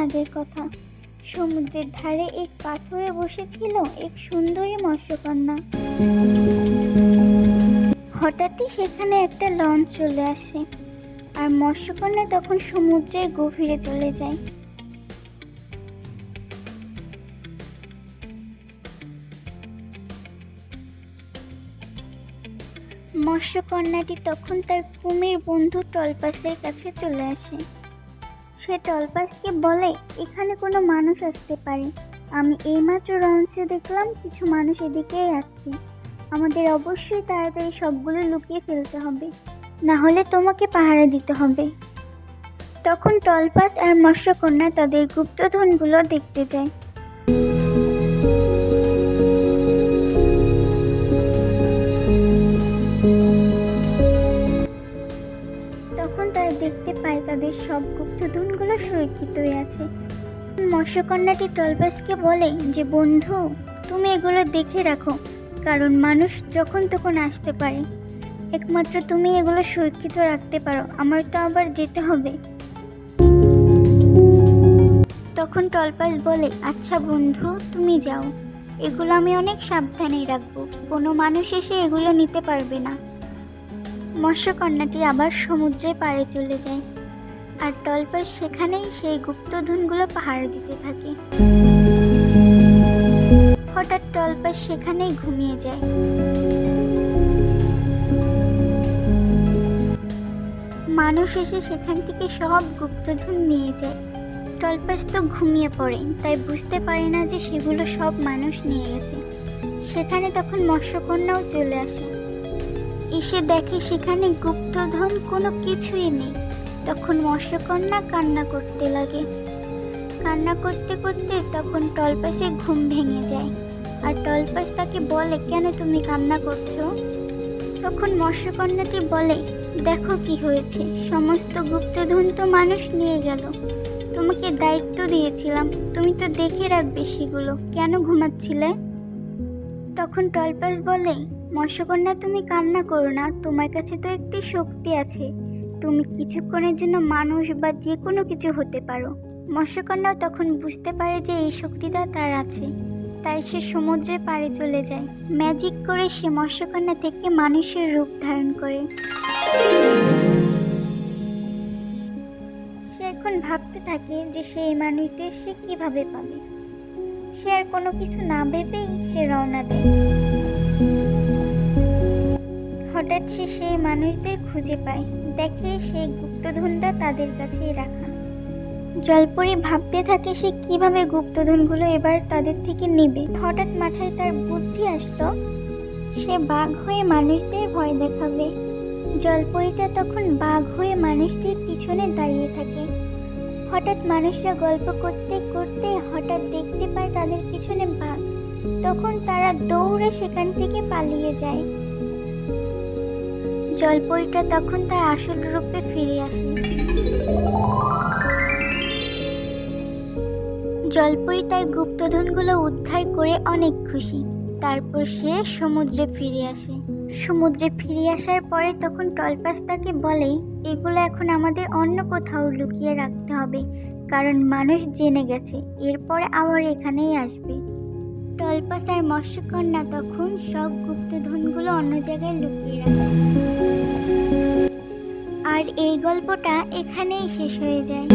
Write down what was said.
আগের কথা। সমুদ্রের ধারে এক পাথরে বসেছিল এক সুন্দরী মৎস্যকন্যা। হঠাৎই সেখানে একটা লঞ্চ চলে আসে, আর মৎস্যকন্যা তখন সমুদ্রের গভীরে চলে যায়। মৎস্যকন্যাটি তখন তার কুমির বন্ধু টলপাসের কাছে চলে আসে। সে টলপাসকে বলে, এখানে কোনো মানুষ আসতে পারে। আমি এইমাত্র লঞ্চে দেখলাম কিছু মানুষ এদিকেই আসছে। আমাদের অবশ্যই তাড়াতাড়ি সবগুলো লুকিয়ে ফেলতে হবে, না হলে তোমাকে পাহারা দিতে হবে। তখন টলপাস আর মৎস্যকন্যা তাদের গুপ্তধনগুলো দেখতে যায়। তখন তারা দেখতে পায় তাদের সব গুপ্তধনগুলো সুরক্ষিত হয়ে আছে। মৎস্যকন্যাটি টলপাসকে বলে যে, বন্ধু, তুমি এগুলো দেখে রাখো, কারণ মানুষ যখন তখন আসতে পারে। একমাত্র তুমি এগুলো সুরক্ষিত রাখতে পারো, আমার তো আবার যেতে হবে। তখন টলপাস বলে, আচ্ছা বন্ধু, তুমি যাও, এগুলো আমি অনেক সাবধানেই রাখবো, কোনো মানুষ এসে এগুলো নিতে পারবে না। মৎস্যকন্যাটি আবার সমুদ্রের পাড়ে চলে যায়, আর টলপাস সেখানেই সেই গুপ্তধনগুলো পাহারা দিতে থাকে। হঠাৎ টলপাস সেখানেই ঘুমিয়ে যায়। মানুষ এসে সেখান থেকে সব গুপ্তধন নিয়ে যায়। টলপাস তো ঘুমিয়ে পড়ে, তাই বুঝতে পারে না যে সেগুলো সব মানুষ নিয়ে গেছে। সেখানে তখন মৎস্যকন্যাও চলে আসে। এসে দেখে সেখানে গুপ্তধন কোনো কিছুই নেই। তখন মৎস্যকন্যা কান্না করতে লাগে। কান্না করতে করতে তখন টলপাসের ঘুম ভেঙে যায়, আর টলপাস তাকে বলে, কেন তুমি কান্না করছো? তখন মৎস্যকন্যাটি বলে, দেখো কি হয়েছে, সমস্ত গুপ্তধন তো মানুষ নিয়ে গেল। তোমাকে দায়িত্ব দিয়েছিলাম, তুমি তো দেখে রাখবে সেগুলো, কেন ঘুমাচ্ছিলে? তখন টলপাস বলে, মৎস্যকন্যা, তুমি কান্না করো না, তোমার কাছে তো একটি শক্তি আছে, তুমি কিছুক্ষণের জন্য মানুষ বা যে কোনো কিছু হতে পারো। মৎস্যকন্যাও তখন বুঝতে পারে যে এই শক্তিটা তার আছে, তাই সে সমুদ্রের পাড়ে চলে যায়। ম্যাজিক করে সে মৎস্যকন্যা থেকে মানুষের রূপ ধারণ করে। সে এখন ভাবতে থাকে যে সেই মানুষদের সে কিভাবে পাবে। সে আর কোনো কিছু না ভেবেই সে রওনা দেয়। হঠাৎ সে সেই মানুষদের খুঁজে পায়, দেখে সেই গুপ্তধনটা তাদের কাছেই রাখা। জলপরি ভাবতে থাকে সে কিভাবে গুপ্তধনগুলো এবার তাদের থেকে নেবে। হঠাৎ মাথায় তার বুদ্ধি আসলো, সে বাঘ হয়ে মানুষদের ভয় দেখাবে। জলপরিটা তখন বাঘ হয়ে মানুষদের পিছনে দাঁড়িয়ে থাকে। হঠাৎ মানুষরা গল্প করতে করতে হঠাৎ দেখতে পায় তাদের পিছনে বাঘ। তখন তারা দৌড়ে সেখান থেকে পালিয়ে যায়। জলপরিটা তখন তার আসল রূপে ফিরে আসে। জলপরি তার গুপ্তধনগুলো উদ্ধার করে অনেক খুশি। তারপর সে সমুদ্রে ফিরে আসে। সমুদ্রে ফিরে আসার পরে তখন টলপাস তাকে বলে, এগুলো এখন আমাদের অন্য কোথাও লুকিয়ে রাখতে হবে, কারণ মানুষ জেনে গেছে, এরপরে আবার এখানেই আসবে। টলপাস আর মৎস্যকন্যা তখন সব গুপ্তধনগুলো অন্য জায়গায় লুকিয়ে রাখে। আর এই গল্পটা এখানেই শেষ হয়ে যায়।